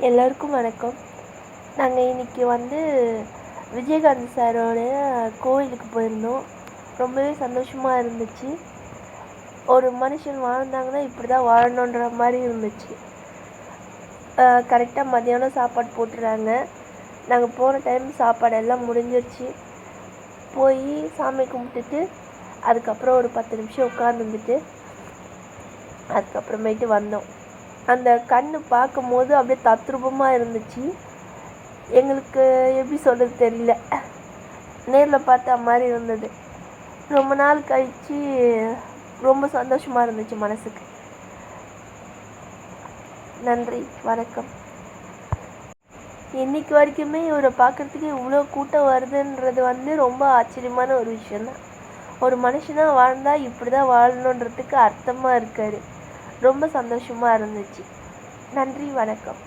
எல்லோருக்கும் வணக்கம். நாங்கள் இன்றைக்கி விஜயகாந்த் சாரோடைய கோவிலுக்கு போயிருந்தோம். ரொம்பவே சந்தோஷமாக இருந்துச்சு. ஒரு மனுஷன் வாழ்ந்தாங்கன்னா இப்படி தான் வாழணுன்ற மாதிரி இருந்துச்சு. கரெக்டாக மத்தியானம் சாப்பாடு போட்டுறாங்க. நாங்கள் போன டைம் சாப்பாடு எல்லாம் முடிஞ்சிருச்சு. போய் சாமி கும்பிட்டுட்டு அதுக்கப்புறம் ஒரு 10 நிமிஷம் உட்காந்துருந்துட்டு அதுக்கப்புறமேட்டு வந்தோம். அந்த கண் பார்க்கும்போது அப்படியே தத்ரூபமாக இருந்துச்சு. எங்களுக்கு எப்படி சொல்கிறது தெரியல, நேரில் பார்த்த மாதிரி இருந்தது. ரொம்ப நாள் கழித்து ரொம்ப சந்தோஷமாக இருந்துச்சு மனசுக்கு. நன்றி, வணக்கம். இன்னைக்கு வரைக்குமே இவரை பார்க்குறதுக்கு இவ்வளோ கூட்டம் வருதுன்றது ரொம்ப ஆச்சரியமான ஒரு விஷயந்தான். ஒரு மனுஷனாக வாழ்ந்தால் இப்படி தான் வாழணுன்றதுக்கு அர்த்தமாக இருக்கார். ரொம்ப சந்தோஷமாக இருந்துச்சு. நன்றி, வணக்கம்.